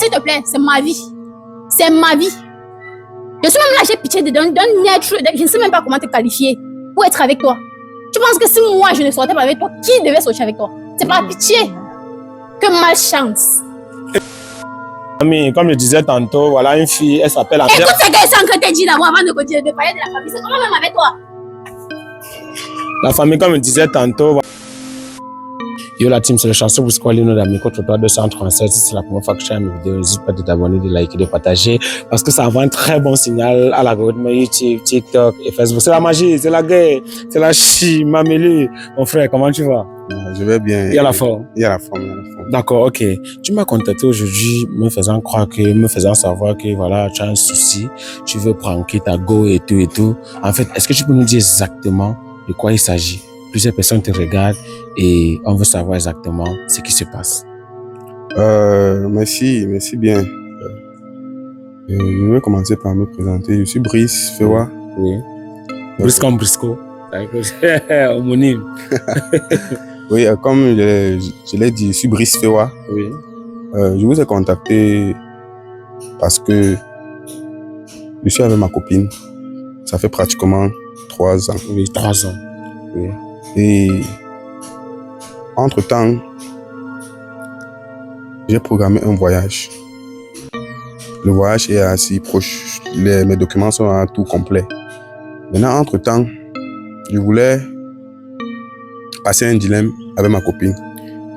s'il te plaît, c'est ma vie. C'est ma vie. Je suis même là, j'ai pitié d'un être, je ne sais même pas comment te qualifier pour être avec toi. Tu penses que si moi je ne sortais pas avec toi, qui devait sortir avec toi? C'est par pitié. Que malchance. Comme je disais tantôt, voilà une fille, elle s'appelle Angèle. Écoute ce que Sankre t'a dit d'abord avant de continuer de parler de la famille. C'est comment même avec toi? La famille, comme je disais tantôt. Yo la team, c'est le chanson pour squaler nos amis contre toi 237. Si c'est la première fois que tu as une vidéo, n'hésite pas de t'abonner, de liker, de partager. Parce que ça envoie un très bon signal à l'algorithme YouTube, TikTok et Facebook. C'est la magie, c'est la guerre, c'est la chi, Mamélie. Mon frère, comment tu vas? Je vais bien. Il y a la forme. Il y a la forme, il y a la forme. D'accord, ok. Tu m'as contacté aujourd'hui, me faisant savoir que voilà, tu as un souci, tu veux pranker ta go et tout et tout. En fait, est-ce que tu peux nous dire exactement de quoi il s'agit? Plusieurs personnes te regardent et on veut savoir exactement ce qui se passe. Merci bien. Je vais commencer par me présenter. Je suis Brice Fewa. Oui. Brice comme Brisco. Homonyme. Oui, comme je l'ai dit, je suis Brice Fewa. Oui. Je vous ai contacté parce que je suis avec ma copine. Ça fait pratiquement 3 ans. Oui, 3 ans. Oui. Et entre-temps, j'ai programmé un voyage. Le voyage est assez proche. Mes documents sont à tout complet. Maintenant, entre-temps, je voulais passer un dilemme avec ma copine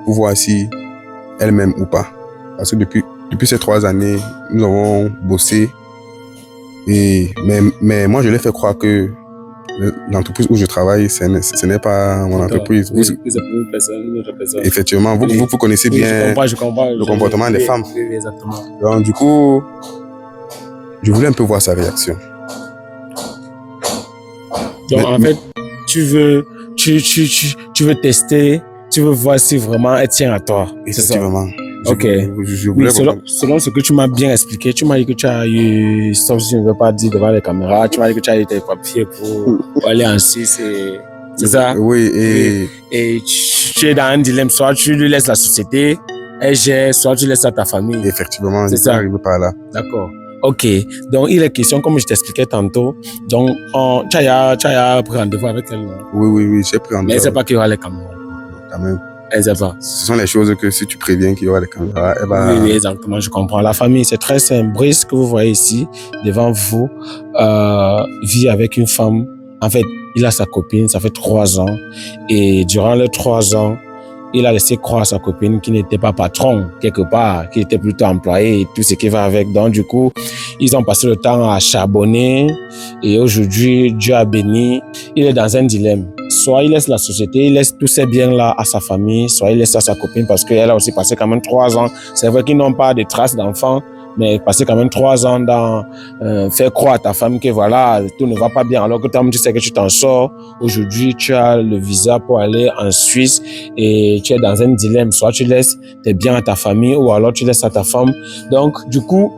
pour voir si elle m'aime ou pas. Parce que depuis ces 3 années, nous avons bossé. Mais moi, je l'ai fait croire que l'entreprise où je travaille, ce n'est pas mon entreprise. Oui, c'est pour une personne. Effectivement, vous connaissez bien je comprends, le comportement des femmes. Oui, exactement. Donc, du coup, je voulais un peu voir sa réaction. Donc, en fait, tu veux tester, tu veux voir si vraiment elle tient à toi. Effectivement. Ok. Oui, selon ce que tu m'as bien expliqué, tu m'as dit que tu as eu, sauf si je ne veux pas dire devant les caméras, tu m'as dit que tu as eu tes papiers pour aller en Suisse. C'est ça? Oui. Et tu es dans un dilemme, soit tu lui laisses la société, elle gère, soit tu laisses ça à ta famille. Effectivement, c'est ça. Arrivé par là. D'accord. Ok. Donc, il est question, comme je t'expliquais tantôt, donc, tu as pris rendez-vous avec elle, non? Oui, j'ai pris rendez-vous. Mais elle ne sait pas qu'il y aura les caméras. Quand même. Elle ne sait pas. Ce sont les choses que si tu préviens qu'il y aura les caméras, elle va... Oui, exactement, je comprends. La famille, c'est très simple. Brice, que vous voyez ici, devant vous, vit avec une femme. En fait, il a sa copine, ça fait 3 ans. Et durant les 3 ans, il a laissé croire à sa copine qu'il n'était pas patron, quelque part, qu'il était plutôt employé et tout ce qui va avec. Donc, du coup, ils ont passé le temps à charbonner. Et aujourd'hui, Dieu a béni. Il est dans un dilemme. Soit il laisse la société, il laisse tous ces biens-là à sa famille, soit il laisse ça à sa copine parce qu'elle a aussi passé quand même 3 ans. C'est vrai qu'ils n'ont pas de traces d'enfants, mais passer quand même 3 ans dans faire croire à ta femme que voilà, tout ne va pas bien. Alors que toi, tu sais que tu t'en sors. Aujourd'hui, tu as le visa pour aller en Suisse et tu es dans un dilemme. Soit tu laisses tes biens à ta famille ou alors tu laisses à ta femme. Donc, du coup,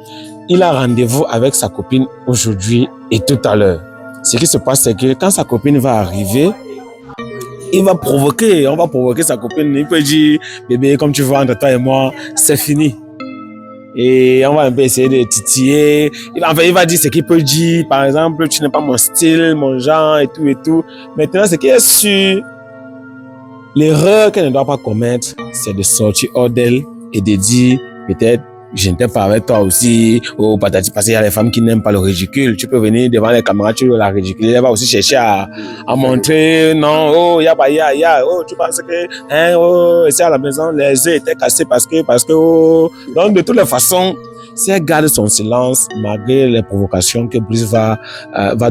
il a rendez-vous avec sa copine aujourd'hui et tout à l'heure. Ce qui se passe, c'est que quand sa copine va arriver, on va provoquer sa copine. Il peut dire, bébé, comme tu vois entre toi et moi, c'est fini. Et on va un peu essayer de titiller. Il va dire ce qu'il peut dire. Par exemple, tu n'es pas mon style, mon genre et tout et tout. Maintenant, ce qui est sûr, l'erreur qu'elle ne doit pas commettre, c'est de sortir hors d'elle et de dire, peut-être, je n'étais pas avec toi aussi, ou patati, parce qu'il y a les femmes qui n'aiment pas le ridicule. Tu peux venir devant les caméras, tu veux la ridiculer. Elle va aussi chercher à montrer, non, oh, oh, tu penses que, ici à la maison, les œufs étaient cassés parce que, oh. Donc, de toutes les façons, si elle garde son silence, malgré les provocations que Brice va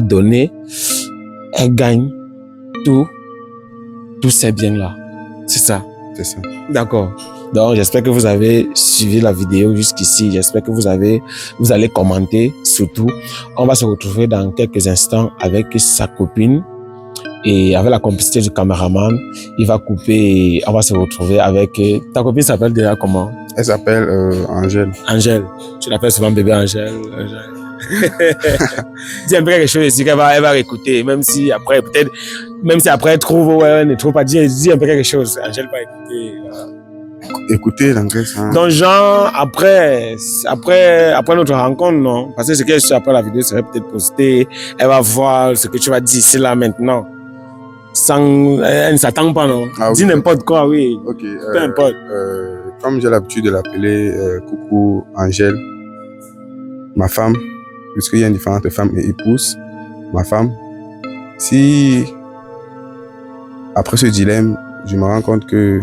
donner, elle gagne tous ces biens-là. C'est ça. C'est ça. D'accord. Donc, j'espère que vous avez suivi la vidéo jusqu'ici. J'espère que vous allez commenter surtout. On va se retrouver dans quelques instants avec sa copine et avec la complicité du caméraman. Il va couper et on va se retrouver avec... Ta copine s'appelle déjà comment? Elle s'appelle Angèle. Angèle. Tu l'appelles souvent bébé Angèle. Dis un peu quelque chose ici qu'elle va réécouter, même si après elle trouve, ouais, elle ne trouve pas, dis un peu quelque chose. Angèle va écouter. écouter l'encaisse. Hein. Donc, genre, après notre rencontre, non? Parce que ce qu'elle suit après la vidéo serait peut-être postée. Elle va voir ce que tu vas dire ici, là, maintenant. Elle ne s'attend pas, non? Ah, Dis oui. n'importe quoi, oui. Ok. Peu importe. Comme j'ai l'habitude de l'appeler Coucou Angèle, ma femme, puisqu'il y a une différence entre femme et épouse, ma femme, si après ce dilemme, je me rends compte que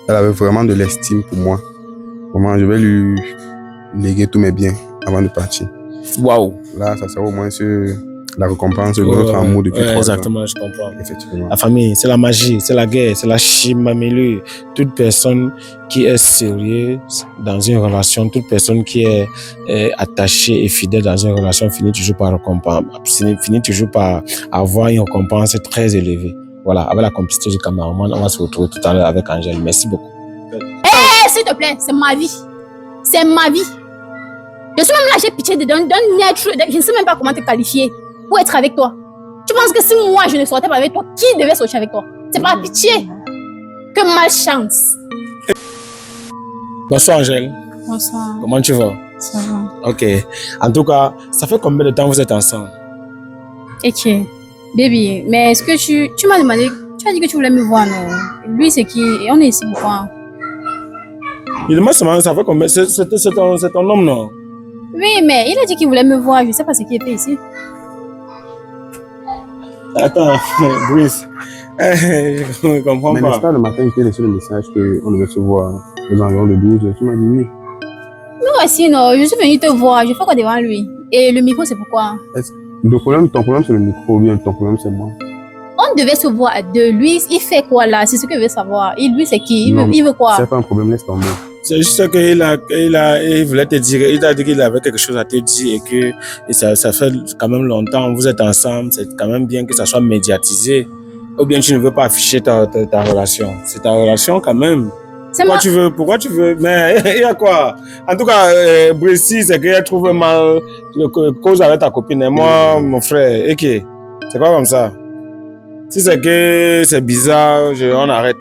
elle avait vraiment de l'estime pour moi, vraiment, je vais lui léguer tous mes biens avant de partir. Waouh. Là, ça sera au moins la récompense de notre amour depuis 3 ans. Exactement, je comprends. Effectivement. La famille, c'est la magie, c'est la guerre, c'est la chimamélue. Toute personne qui est sérieuse dans une relation, toute personne qui est attachée et fidèle dans une relation finit toujours par avoir une récompense très élevée. Voilà, avec la complicité du cameraman, on va se retrouver tout à l'heure avec Angèle. Merci beaucoup. S'il te plaît, c'est ma vie. C'est ma vie. Je suis même là, j'ai pitié d'un être, je ne sais même pas comment te qualifier pour être avec toi. Tu penses que si moi je ne sortais pas avec toi, qui devait sortir avec toi? C'est par pitié. Que malchance. Bonsoir Angèle. Bonsoir. Comment tu vas? Ça va. Ok. En tout cas, ça fait combien de temps vous êtes ensemble? Ok. Baby, mais est-ce que tu m'as demandé, tu as dit que tu voulais me voir, non? Lui, c'est qui? Et on est ici pourquoi? Il demande seulement, ça fait combien? C'est ton homme, non? Oui, mais il a dit qu'il voulait me voir. Je ne sais pas ce qu'il fait ici. Attends, Brice. Je ne comprends Mais pas. n'est-ce pas le matin, je t'ai laissé le message qu'on devait se voir aux environs de 12 h. Tu m'as dit oui. Non, voici, non. Je suis venue te voir. Je fais quoi devant lui? Et le micro, c'est pourquoi? Ton problème, c'est le micro ou bien ton problème, c'est moi? On devait se voir à deux. Lui, il fait quoi là? C'est ce que je veux savoir. Et lui, c'est qui? Il veut quoi? C'est pas un problème, laisse tomber. C'est juste qu'il voulait te dire, il t'a dit qu'il avait quelque chose à te dire et ça fait quand même longtemps, vous êtes ensemble, c'est quand même bien que ça soit médiatisé. Ou bien tu ne veux pas afficher ta relation. C'est ta relation quand même. Pourquoi tu veux? Mais il y a quoi? En tout cas, Brice, c'est qu'elle trouve mal cause avec ta copine et moi, mon frère. Et qui? C'est pas comme ça. Si c'est que c'est bizarre, on arrête.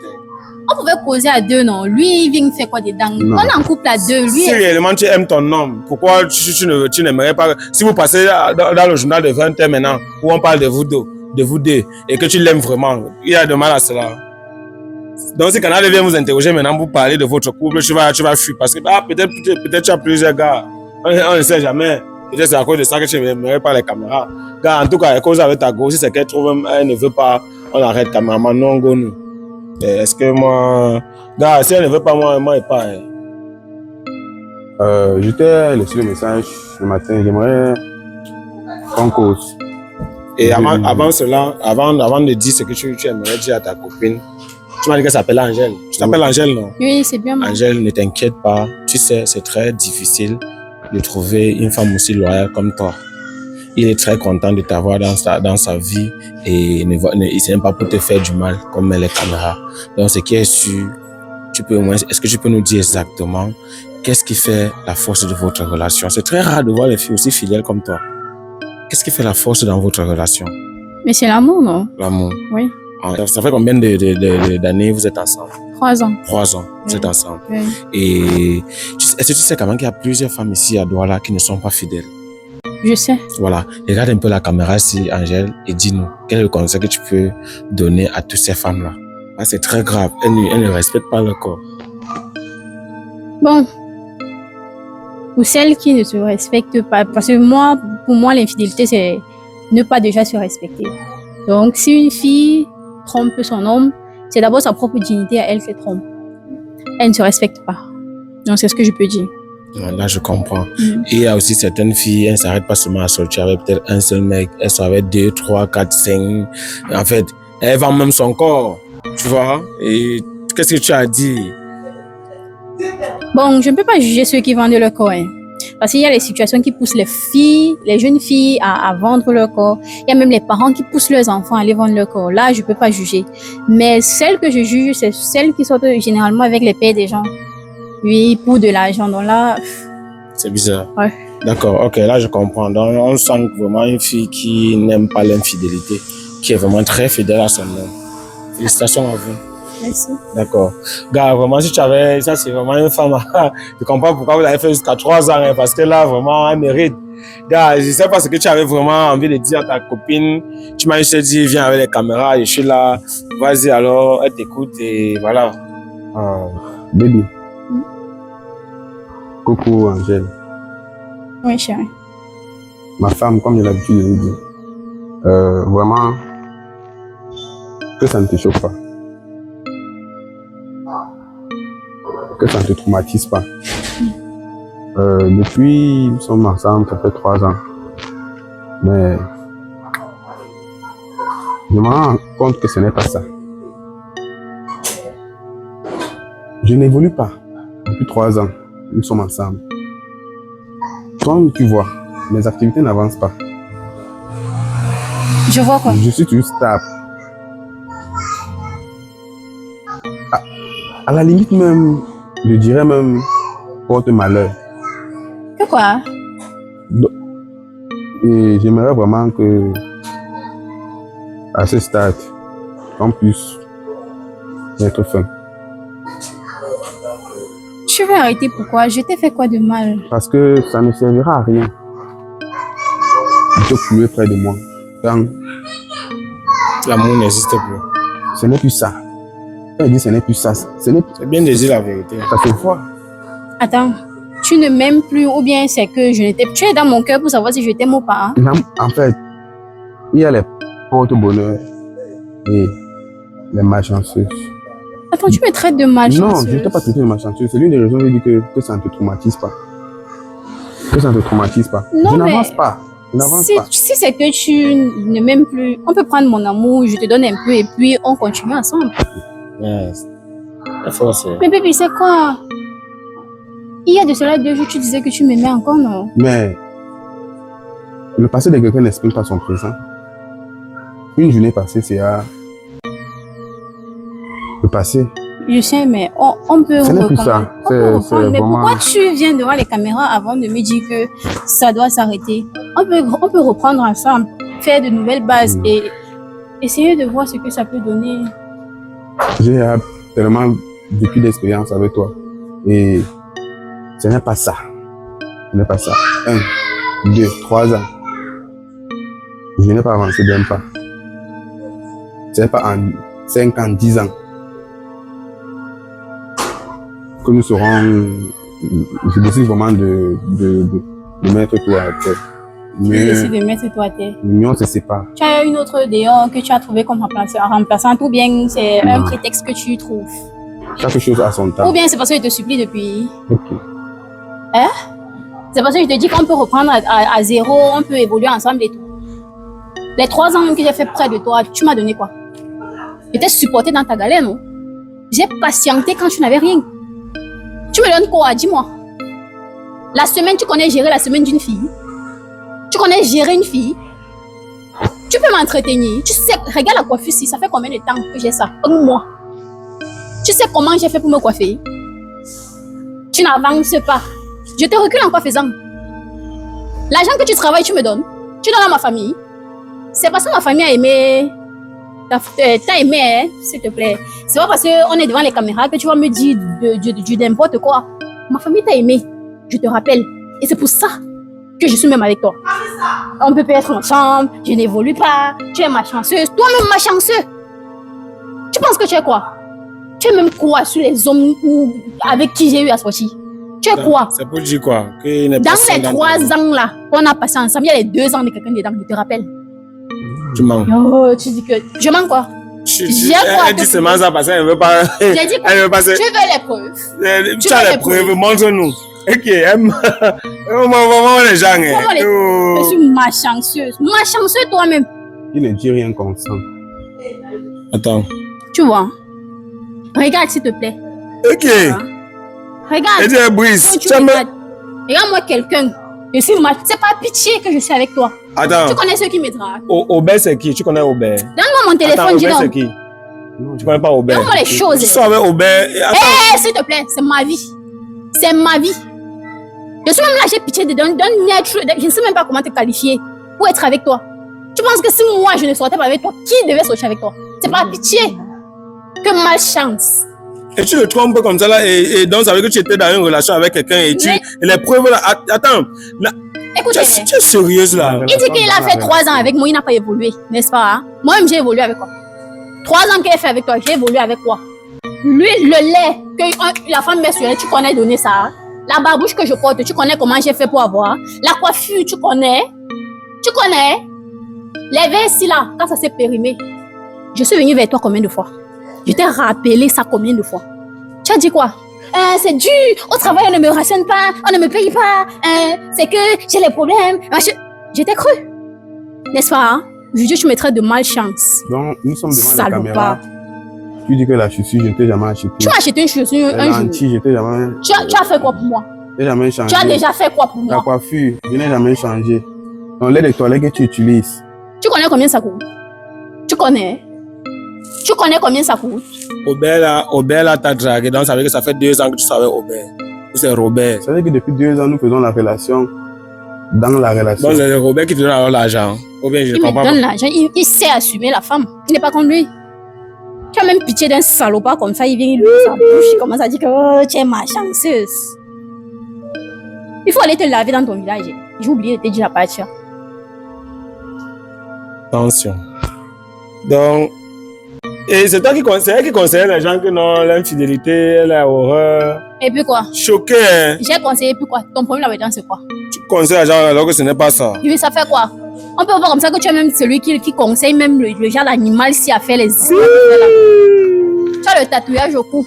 On pouvait causer à deux, non? Lui, il vient faire quoi dedans? Non. On est en couple à deux. Lui, si réellement tu aimes ton homme, pourquoi tu n'aimerais pas... Si vous passez dans le journal de 20h maintenant, où on parle de vous deux, et que tu l'aimes vraiment, il y a de mal à cela. Donc si Canal vient vous interroger maintenant pour parler de votre couple, tu vas fuir. Parce que peut-être tu as plusieurs gars. On ne sait jamais. Peut-être c'est à cause de ça que tu n'aimerais pas les caméras. Gars, en tout cas, à cause avec ta go, si c'est qu'elle trouve, elle ne veut pas, on arrête caméraman, non, go nous. Est-ce que moi... Gars, si elle ne veut pas, moi et pas. Je t'ai laissé le message ce matin. J'aimerais qu'on cause. Et avant cela, avant de dire ce que tu aimerais dire à ta copine, tu m'as dit qu'elle s'appelle Angèle. Tu t'appelles Angèle, non? Oui, c'est bien. Angèle, ne t'inquiète pas. Tu sais, c'est très difficile de trouver une femme aussi loyale comme toi. Il est très content de t'avoir dans sa vie et il ne même pas pour te faire du mal comme les caméras. Donc, ce qui est sûr, est-ce que tu peux nous dire exactement qu'est-ce qui fait la force de votre relation? C'est très rare de voir les filles aussi fidèles comme toi. Qu'est-ce qui fait la force dans votre relation? Mais c'est l'amour, non? L'amour. Oui. Ça fait combien d'années vous êtes ensemble? 3 ans. 3 ans, vous êtes ensemble. Oui. Et est-ce que tu sais quand même qu'il y a plusieurs femmes ici à Douala qui ne sont pas fidèles? Je sais. Voilà. Regarde un peu la caméra ici, Angèle, et dis-nous quel est le conseil que tu peux donner à toutes ces femmes-là. C'est très grave. Elles ne respectent pas leur corps. Bon. Pour celles qui ne se respectent pas, parce que pour moi, l'infidélité, c'est ne pas déjà se respecter. Donc, si une fille trompe son homme, c'est d'abord sa propre dignité à elle qui trompe. Elle ne se respecte pas. Donc, c'est ce que je peux dire. Là, je comprends. Et il y a aussi certaines filles, elles ne s'arrêtent pas seulement à sortir avec peut-être un seul mec, elles sont avec 2, 3, 4, 5. En fait, elles vendent même son corps, tu vois. Et qu'est-ce que tu as dit? Bon, je ne peux pas juger ceux qui vendent leur corps. Hein. Parce qu'il y a les situations qui poussent les jeunes filles à vendre leur corps. Il y a même les parents qui poussent leurs enfants à aller vendre leur corps. Là, je ne peux pas juger. Mais celles que je juge, c'est celles qui sortent généralement avec les pères des gens. Oui, pour de l'argent. Donc là... C'est bizarre. Ouais. D'accord, ok, là je comprends. Donc on sent vraiment une fille qui n'aime pas l'infidélité, qui est vraiment très fidèle à son homme. Félicitations à vous. Merci. D'accord. Gars, vraiment, si tu avais... Ça, c'est vraiment une femme... Je comprends pourquoi vous avez fait jusqu'à 3 ans, hein, parce que là, vraiment, elle mérite. Gars, je sais pas ce que tu avais vraiment envie de dire à ta copine. Tu m'as juste dit, viens avec les caméras, je suis là. Vas-y, alors, elle t'écoute et voilà. Baby. Coucou, Angèle. Oui, chérie. Ma femme, comme j'ai l'habitude de le dire, vraiment, que ça ne te choque pas. Que ça ne te traumatise pas. Depuis, nous sommes ensemble, ça fait 3 ans. Mais je me rends compte que ce n'est pas ça. Je n'évolue pas. Depuis 3 ans, nous sommes ensemble. Comme tu vois, mes activités n'avancent pas. Je vois quoi? Je suis toujours stable. À la limite même, je dirais même porte malheur. Que quoi? Et j'aimerais vraiment que, à ce stade, on puisse mettre fin. Tu veux arrêter pourquoi? Je t'ai fait quoi de mal? Parce que ça ne servira à rien de te clouer près de moi. Quand L'amour n'existe plus. ce n'est plus ça. Quand je dis ce n'est plus ça, C'est bien de dire la vérité. ça se voit. Attends, tu ne m'aimes plus ou bien c'est que je n'étais... Tu es dans mon cœur pour savoir si je t'aime ou pas. Hein? En fait, il y a les porte-bonheur et les malchanceuses. Attends, tu me traites de malchanceuse. Non, je ne t'ai pas traité de malchanceuse. C'est l'une des raisons où je dis que ça ne te traumatise pas. Que ça ne te traumatise pas. Non, je mais n'avance pas. Je n'avance Si, pas. si c'est que tu ne m'aimes plus, on peut prendre mon amour, je te donne un peu et puis on continue ensemble. Yes. La force. Mais bébé, c'est quoi? Il y a de cela 2 jours, tu disais que tu m'aimais encore, non? Mais le passé de quelqu'un n'exprime pas son présent. Une journée passée, c'est à le passé. Je sais, mais on peut Ce n'est plus recommencer. ça. On peut reprendre. Mais vraiment... pourquoi tu viens devant les caméras avant de me dire que ça doit s'arrêter? On peut reprendre ensemble, faire de nouvelles bases et essayer de voir ce que ça peut donner. J'ai tellement vécu d'expérience avec toi. Et ce n'est pas ça. Ce n'est pas ça. 1, 2, 3 ans. Je n'ai pas avancé d'un pas. Ce n'est pas en 5 ans, 10 ans que nous serons... Je décide vraiment de mettre toi à terre. Tu Mais décides de mettre toi à terre. l'union se sépare. Tu as une autre dehors que tu as trouvé comme remplaçante ou bien c'est un Non. prétexte que tu trouves? Chaque chose a son temps. Ou bien c'est parce que je te supplie depuis. Ok. Hein? C'est parce que je te dis qu'on peut reprendre à zéro, on peut évoluer ensemble et tout. Les 3 ans que j'ai fait près de toi, tu m'as donné quoi? Je t'ai supporté dans ta galère, non? J'ai patienté quand tu n'avais rien. Tu me donnes quoi? Dis-moi. La semaine, tu connais gérer la semaine d'une fille. Tu connais gérer une fille. Tu peux m'entretenir. Tu sais, regarde la coiffure ici, ça fait combien de temps que j'ai ça? 1 mois. Tu sais comment j'ai fait pour me coiffer? Tu n'avances pas. Je te recule en quoi faisant? L'argent que tu travailles, tu me donnes. Tu donnes à ma famille. C'est parce que ma famille a aimé. T'as aimé, hein, s'il te plaît. C'est pas parce qu'on est devant les caméras que tu vas me dire du n'importe quoi. Ma famille t'a aimé, je te rappelle. Et c'est pour ça que je suis même avec toi. On peut pas être ensemble, je n'évolue pas, tu es malchanceuse. Toi-même malchanceux. Tu penses que tu es quoi? Tu es même quoi sur les hommes avec qui j'ai eu à sortir? Tu es quoi? C'est pour dire quoi? Que Dans les 3 ans là, qu'on a passé ensemble, il y a les 2 ans de quelqu'un dedans, je te rappelle. Tu mens. Oh, tu dis que... Je mens quoi? Elle dit seulement ça parce qu'elle ne veut pas... J'ai dit quoi? Elle veut pas... Tu veux les preuves? Tu as les preuves, montre-nous. Ok, vraiment les gens. Je suis malchanceuse. Malchanceuse toi-même. Il ne dit rien constant. Attends. Tu vois? Regarde s'il te plaît. Ok. Regarde. Et tu es brise. Regarde-moi quelqu'un. Je suis mal. C'est pas pitié que je suis avec toi. Attends. Tu connais ceux qui me draguent. Aubert, c'est qui? Tu connais Aubert? Donne-moi mon téléphone, dis Aubert, c'est donc. qui? Tu connais pas Aubert? Donne-moi les choses. Tu sors avec Aubert. Hé, s'il te plaît, c'est ma vie. C'est ma vie. Je suis même là, j'ai pitié de donner être. Je ne sais même pas comment te qualifier pour être avec toi. Tu penses que si moi je ne sortais pas avec toi, qui devait sortir avec toi? C'est pas pitié. Que malchance. Et tu le trompes comme ça là, et donc ça veut dire que tu étais dans une relation avec quelqu'un et tu. Et les preuves là. Attends. Là, écoutez, tu es sérieuse là? Il dit qu'il a fait 3 ans avec moi, il n'a pas évolué, n'est-ce pas? Hein? Moi-même, j'ai évolué avec quoi? 3 ans qu'il a fait avec toi, j'ai évolué avec quoi? Lui, le lait que la femme met sur elle, tu connais donner ça. Hein? La barbouche que je porte, tu connais comment j'ai fait pour avoir. La coiffure, tu connais. Tu connais. Les vestes là, quand ça s'est périmé, je suis venue vers toi combien de fois? Je t'ai rappelé ça combien de fois? Tu as dit quoi? C'est dur, au travail on ne me rationne pas, on ne me paye pas, c'est que j'ai les problèmes. Je t'ai cru, n'est-ce pas? Hein? Aujourd'hui, tu me traites de malchance. Donc, nous sommes devant la Salopard. caméra. Tu dis que la chaussure, je ne t'ai jamais acheté. Tu m'as acheté une chaussure un jour. Je t'ai jamais... Tu as fait quoi pour moi? Je n'ai jamais changé. Tu as déjà fait quoi pour La moi? coiffure, je n'ai jamais changé. Donc, lait de toilette que tu utilises. Tu connais combien ça coûte? Tu connais? Tu connais combien ça coûte? Aubert là t'a dragué, donc ça veut dire que ça fait 2 ans que tu savais Aubert. C'est Robert. Ça veut dire que depuis 2 ans, nous faisons la relation dans la relation. Donc c'est Robert qui te donne alors l'argent. Aubert, je Il comprends me pas. donne l'argent, il sait assumer la femme. Il n'est pas comme lui. Tu as même pitié d'un salopard comme ça, il vient, il ouvre sa bouche, il commence à dire que oh, tu es malchanceuse. Il faut aller te laver dans ton village. J'ai oublié de te dire la partie. Attention. Donc, et c'est toi qui conseille les gens que non, l'infidélité, la horreur. Et puis quoi? Choqué, hein? J'ai conseillé, puis quoi? Ton problème là-dedans, c'est quoi? Tu conseilles les gens alors que ce n'est pas ça. Oui, ça fait quoi? On peut voir comme ça que tu es même celui qui conseille même le genre d'animal s'il a fait les... Tu as le tatouage au cou.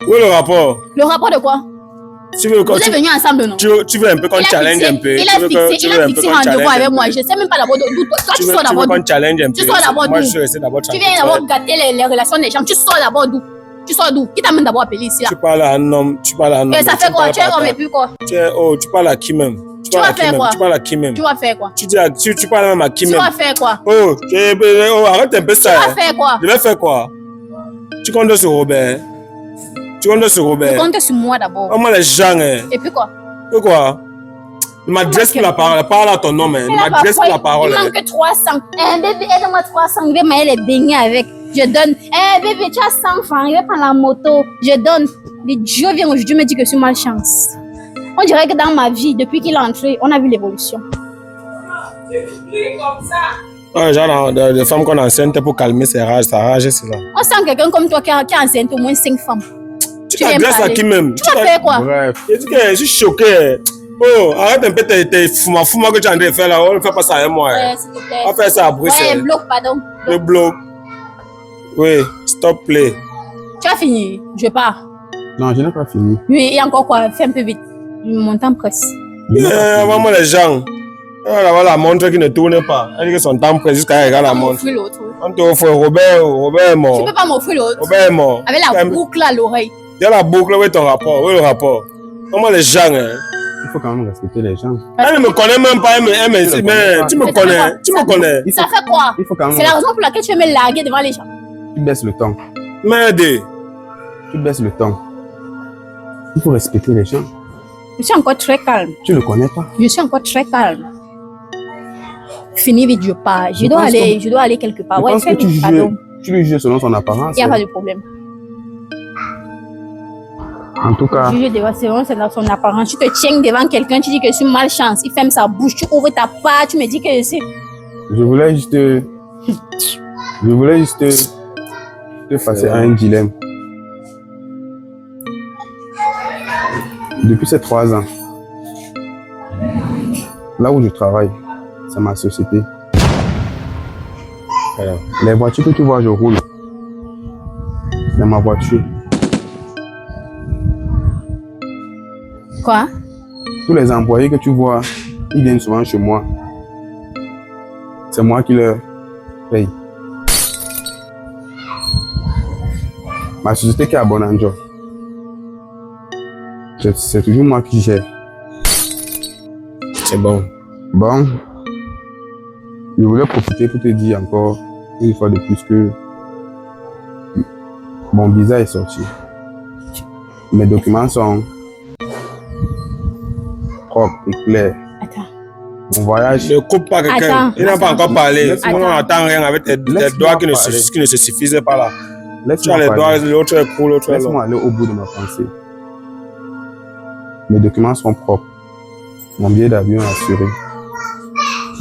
Où est le rapport? Le rapport de quoi? Tu veux Vous êtes venus ensemble, non? tu veux un peu qu'on challenge un peu. Il a fixé rendez-vous avec moi. Je sais même pas d'abord d'où toi tu sors d'abord d'où. Tu challenge un peu. Tu sors d'abord d'où? Moi, je vais essayer d'abord de Tu viens d'abord gâter les relations des gens. Tu sors d'abord d'où? Tu sors d'où? Qui t'a même d'abord appelé ici là? Tu parles à un homme. Et ça fait quoi? Tu es homme et puis quoi? Tu parles à qui même? Tu vas faire quoi? Tu parles à qui même? Tu vas faire quoi? Tu parles même à qui même? Tu vas faire quoi? Arrête un peu ça. Tu vas faire quoi? Je vais faire quoi? Tu comptes sur Robert? Tu comptes sur Robert? Tu comptes sur moi d'abord. Moi les gens, hein. Et puis quoi? Pourquoi? Il m'adresse pour la parole. Parle à ton nom, hein. Il m'adresse pour la parole. Il manque 300. Bébé, aide-moi 300. Je vais mailler les beignets avec. Je donne. Bébé, tu as 100 francs. Je vais prendre la moto. Je donne. Le Dieu vient aujourd'hui me dit que je suis malchance. On dirait que dans ma vie, depuis qu'il est entré, on a vu l'évolution. Ouais, genre des femmes qu'on enceinte pour calmer sa rage, c'est là. On sent quelqu'un comme toi qui a enceinte au moins 5 femmes. Tu t'adresses à qui même? Tu vas faire quoi? Bref. Je dis que je suis choqué. Oh, arrête un peu tes fuma que tu es en train de faire là. On ne fait pas ça avec moi. Ouais, s'il te plaît. On va faire ça à Bruxelles. Ouais, bloc, pardon. Le bloc. Oui, stop play. Tu as fini? Je pars. Non, je n'ai pas fini. Oui, il y a encore quoi? Fais un peu vite. Mon temps presse. Vraiment les gens. Voilà la montre qui ne tourne pas. Elle dit que son temps presse jusqu'à regarder la montre. On te offre Robert est mort. Tu peux pas m'offrir l'autre. Robert est mort. Avec la boucle à l'oreille. Il y a la boucle, où est ton rapport? Où est le rapport? Comment les gens, hein? Il faut quand même respecter les gens. Elle ne me connaît même pas, mais tu me connais. Tu me connais. Ça fait quoi? Il faut quand même... C'est la raison pour laquelle tu veux me larguer devant les gens. Tu baisses le ton. Merde. Tu baisses le ton. Il faut respecter les gens. Je suis encore très calme. Tu ne connais pas. Je suis encore très calme. Fini vite, je pars. Je dois aller quelque part. Je pense que tu lui juges selon son apparence. Il n'y a pas de problème. En tout cas... Je juge selon son apparence. Tu te tiens devant quelqu'un, tu dis que je suis malchance. Il ferme sa bouche, tu ouvres ta part, tu me dis que je suis... Je voulais juste te passer à un dilemme. Depuis ces 3 ans, là où je travaille, c'est ma société. Les voitures que tu vois, je roule. C'est ma voiture. Quoi? Tous les employés que tu vois, ils viennent souvent chez moi. C'est moi qui leur paye. Ma société qui est à Bonanjo. C'est toujours moi qui gère. C'est bon. Bon, je voulais profiter pour te dire encore une fois de plus que mon visa est sorti. Mes documents sont propres et clairs. Attends. Mon voyage... Ne coupe pas quelqu'un. Il n'a pas encore parlé. On n'entend rien avec tes doigts qui ne se suffisent pas là. Tu as les doigts, l'autre est court, l'autre est long. Laisse-moi aller au bout de ma pensée. Mes documents sont propres. Mon billet d'avion est assuré.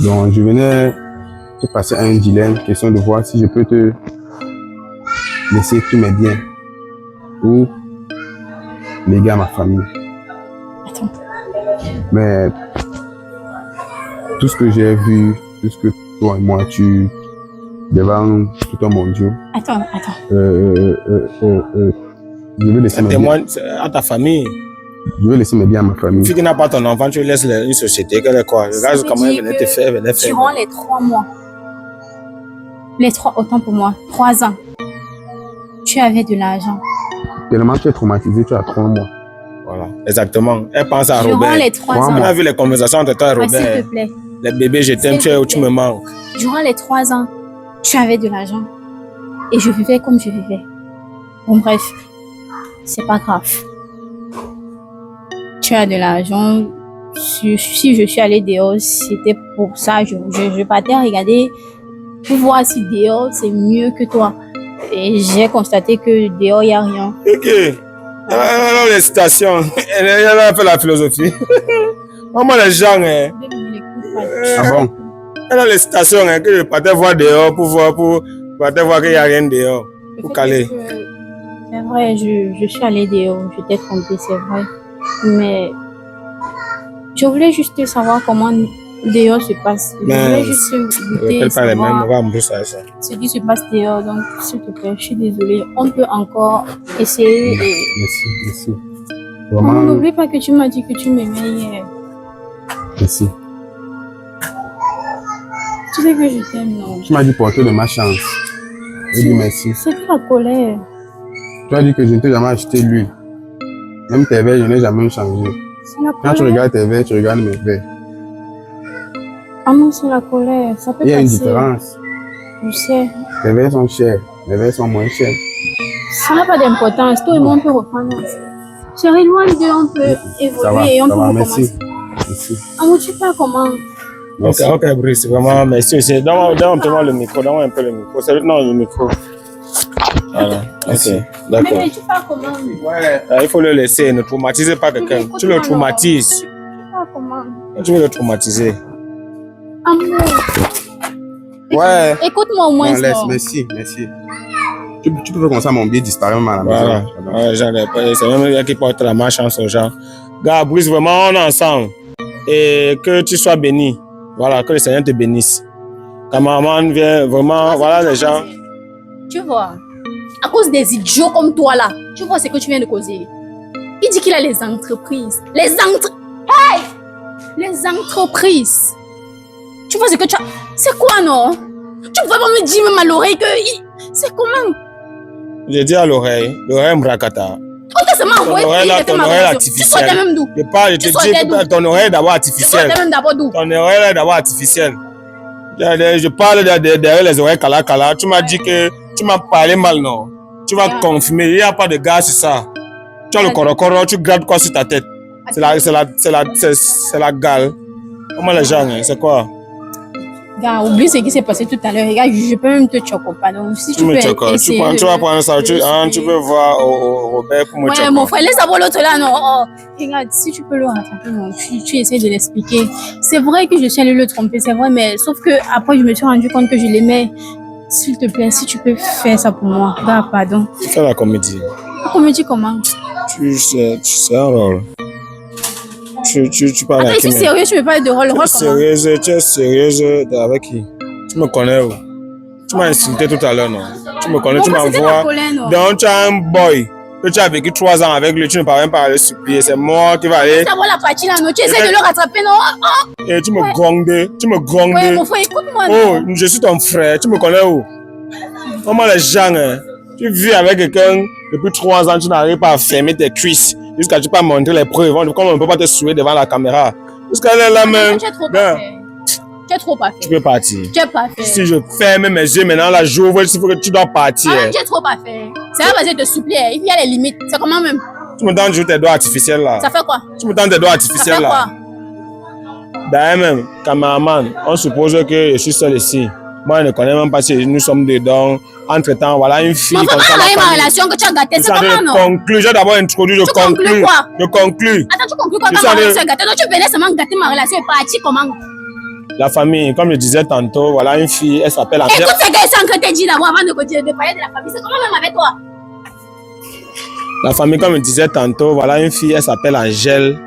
Donc, je venais te passer un dilemme, question de voir si je peux te laisser tous mes biens ou léguer à ma famille. Attends. Mais tout ce que j'ai vu, tout ce que toi et moi, devant tout un monde, Attends. je veux laisser mes biens. Témoigne à ta famille. Je veux laisser mes biens à ma famille. Si tu n'as pas ton enfant, tu laisses une société, qu'elle est quoi? Regarde comment elle venait te faire, Durant les 3 mois, autant pour moi, 3 ans, tu avais de l'argent. Tellement tu es traumatisé, tu as 3 mois. Voilà, exactement. Elle pense à Durant Robert. les 3 ans. On a vu les conversations entre toi et Ouais, Robert. s'il te plaît. Les bébés, je t'aime, tu me manques. Durant les 3 ans, tu avais de l'argent. Et je vivais comme je vivais. Bon, bref, c'est pas grave. Tu as de l'argent. Si je suis allée dehors, c'était pour ça. Je partais regarder pour voir si dehors c'est mieux que toi. Et j'ai constaté que dehors, il n'y a rien. Ok. Elle a les citations. Elle a fait la philosophie. Comment les gens, hein? Ah bon? Elle a les citations, hein, que je partais voir dehors pour partais voir qu'il n'y a rien dehors. Pour caler. C'est vrai, je suis allée dehors. Je t'ai trompée, c'est vrai. Mais je voulais juste savoir comment dehors se passe. Je voulais juste goûter et savoir ce qui se passe dehors. Donc, s'il te plaît, je suis désolée. On peut encore essayer. Merci. Vraiment... N'oublie pas que tu m'as dit que tu m'aimais hier. Merci. Tu sais que je t'aime, non? Tu m'as dit porter de ma chance. Je dis merci. C'est pas la colère. Tu as dit que je ne t'ai jamais acheté l'huile. Même tes verres, je n'ai jamais changé. Quand tu regardes tes verres, tu regardes mes verres. Ah non, c'est la colère. Ça peut passer. Il y a une différence. Je sais. Tes verres sont chers, mes verres sont moins chers. Ça n'a pas d'importance. Toi et moi, on peut reprendre. Chérie, loin de on peut évoluer et on peut recommencer. Merci. Amour, tu fais comment? Ok, Brice, vraiment, merci. Donne-moi le micro, donne-moi un peu le micro. Non, le micro. Voilà, ok, d'accord. Mais tu fais comment? Ouais. Il faut le laisser, ne traumatisez pas quelqu'un. Tu le traumatises. Tu fais comment? Tu veux le traumatiser. Amour. Ouais. Écoute-moi au moins. Non, laisse, merci. Tu peux faire comme ça, mon billet disparaît même à la maison. Voilà, c'est même lui qui porte la malchance aux gens. Gars, Brice, vraiment, on est ensemble. Et que tu sois béni. Voilà, que le Seigneur te bénisse. Quand maman vient, vraiment, voilà les gens. Tu vois, à cause des idiots comme toi là, tu vois ce que tu viens de causer. Il dit qu'il a les entreprises. Les entreprises. Tu vois ce que tu as. C'est quoi, non? Tu pouvais pas me dire même à l'oreille que. C'est comment? J'ai dit à l'oreille Mbrakata. On t'a seulement envoyé ton oreille artificielle. Tu sortais même d'où? Je te dis ton oreille d'abord artificielle. Tu sortais même d'abord d'où? Ton oreille d'abord artificielle. Je parle derrière les oreilles Kala. Tu m'as dit que tu m'as parlé mal, non? Tu vas confirmer, il n'y a pas de gaz sur ça. Tu as le corps, tu grattes quoi sur ta tête? C'est la gale. Comment les gens, hein? C'est quoi? Gars, oublie ce qui s'est passé tout à l'heure. Regarde, je peux même te choquer. Pardon. Si tu peux essayer tu vas prendre ça. Tu peux voir Robert pour me choquer. Ouais, mon frère, laisse avoir l'autre là, non. Oh. Regarde, si tu peux le rattraper, non. Tu essaies de l'expliquer. C'est vrai que je suis allée le tromper, c'est vrai, mais sauf que après, je me suis rendu compte que je l'aimais. S'il te plaît, si tu peux faire ça pour moi. Gars, pardon. Fais la comédie. La comédie comment? C'est un rôle. Tu parles avec qui? Tu es sérieux, tu veux parler de rôle comment? Tu es sérieuse avec qui? Tu me connais où? Tu m'as insulté tout à l'heure, non? Tu me connais, tu m'envoies. Donc tu as un boy que tu as vécu 3 ans avec lui, tu ne peux même pas aller supplier. C'est moi qui va aller. C'est la partie là, non? Tu essaies de le rattraper, non? Et tu me grondes. Ouais, mon frère, écoute-moi. Oh, je suis ton frère, tu me connais où? Comment les gens, hein? Tu vis avec quelqu'un depuis 3 ans, tu n'arrives pas à fermer tes cuisses. Jusqu'à tu peux pas montrer les preuves. Comme on ne peut pas te souiller devant la caméra. Jusqu'à là même. Tu es trop pas fait. Tu peux partir. Tu es pas fait. Si je ferme mes yeux maintenant, là, j'ouvre, il faut que tu dois partir. Tu es trop pas fait. C'est là que je te supplie. Il y a les limites. C'est comment même? Tu me donnes toujours tes doigts artificiels là. Ça fait quoi? Tu me donnes tes doigts artificiels ça fait là. Quoi? D'ailleurs même, cameraman, on suppose que je suis seul ici. Moi, je ne connais même pas si nous sommes dedans. Entre-temps, voilà une fille Mais comme ça. ma relation que tu as gâtée, c'est comment non? Conclue. J'ai d'abord introduit, je conclue. Quoi? Je conclue. Attends, tu conclus quoi quand ma relation est gâtée? Donc tu venais seulement gâter ma relation et partir comment? La famille, comme je disais tantôt, voilà une fille, elle s'appelle Angèle. Écoute ce que Sankre t'a dit d'abord avant de parler de la famille. C'est comment même avec toi? La famille, comme je disais tantôt, voilà une fille, elle s'appelle Angèle.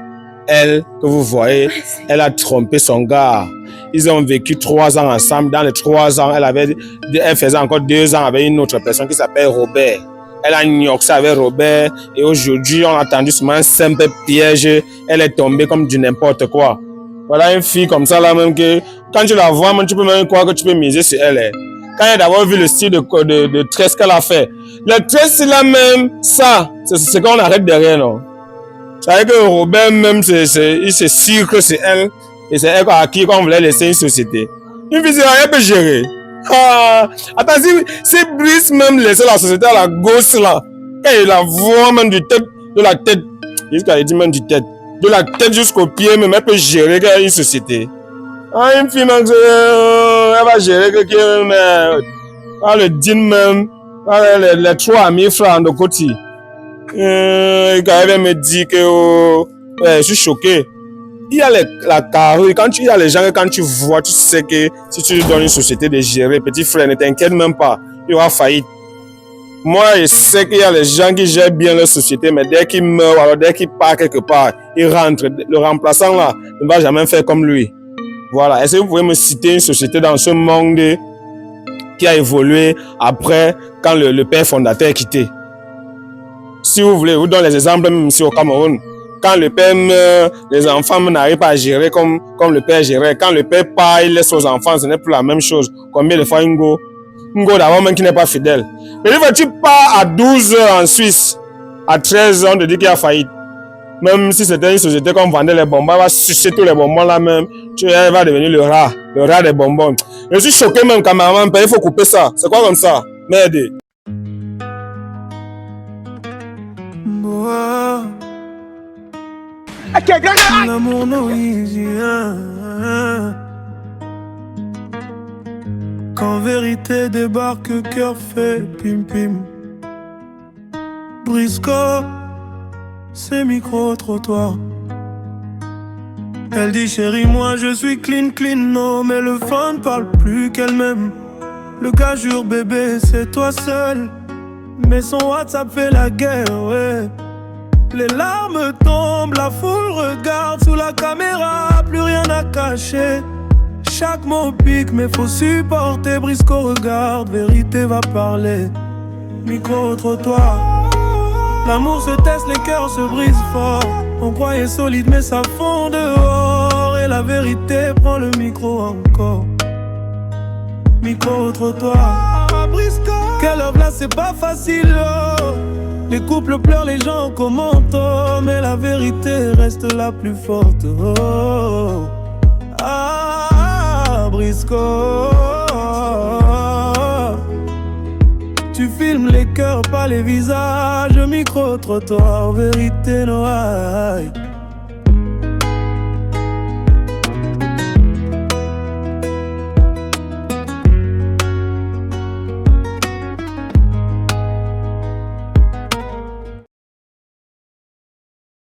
Elle, que vous voyez, elle a trompé son gars. Ils ont vécu 3 ans ensemble. Dans les 3 ans, elle faisait encore 2 ans avec une autre personne qui s'appelle Robert. Elle a nioxé avec Robert et aujourd'hui, on a attendu seulement un simple piège. Elle est tombée comme du n'importe quoi. Voilà une fille comme ça là même que quand tu la vois, tu peux même croire que tu peux miser sur elle. Quand elle a d'abord vu le style de tresse qu'elle a fait. Le tresse là même, ça, c'est quand on arrête derrière, non? Ça veut dire que Robert même, il se sûr que c'est elle. Et c'est elle à qui on voulait laisser une société. Une fille, elle peut gérer. Ah, attends, si Brice même laissait la société à la gauche là, quand il la voit même de la tête, jusqu'à dit même du tête, de la tête jusqu'au pied, même elle peut gérer une société. Ah, une fille même, elle va gérer quelqu'un, le din même, les 3 amis francs de côté. Quand elle me dit que je suis choqué. Il y a la carrure, il y a les gens, quand tu vois, tu sais que si tu lui donnes une société de gérer, petit frère, ne t'inquiète même pas, il aura faillite. Moi, je sais qu'il y a les gens qui gèrent bien leur société, mais dès qu'ils meurent, alors dès qu'ils partent quelque part, ils rentrent. Le remplaçant là ne va jamais faire comme lui. Voilà. Est-ce que vous pouvez me citer une société dans ce monde qui a évolué après quand le père fondateur est quitté? Si vous voulez, je vous donne les exemples même ici au Cameroun. Quand le père meurt, les enfants n'arrivent pas à gérer comme le père gérait. Quand le père part, il laisse aux enfants, ce n'est plus la même chose. Combien de fois Ngo d'abord même qui n'est pas fidèle. Et if tu pars à 12 ans en Suisse, à 13 ans, on te dit qu'il a failli. Même si c'était une société comme vendait les bonbons, elle va sucer tous les bonbons là même. Elle va devenir le rat des bonbons. Je suis choqué même quand maman me paye, il faut couper ça. C'est quoi comme ça? Merde. L'amour no easy, Quand vérité débarque, cœur fait pim pim. Brisco, c'est micro-trottoir. Elle dit chérie, moi je suis clean, non, mais le fun parle plus qu'elle-même. Le gars jure bébé, c'est toi seul, mais son WhatsApp fait la guerre, ouais. Les larmes tombent, la foule regarde sous la caméra, plus rien à cacher. Chaque mot pique, mais faut supporter. Brisco regarde, vérité va parler. Micro-trottoir. L'amour se teste, les cœurs se brisent fort. On croyait solide, mais ça fond dehors. Et la vérité prend le micro encore. Micro-trottoir. Brisco. Quelle œuvre là, c'est pas facile, oh. Les couples pleurent, les gens commentent, oh, mais la vérité reste la plus forte. Oh. Ah, Brisco. Tu filmes les cœurs, pas les visages. Micro-trottoir, vérité no high.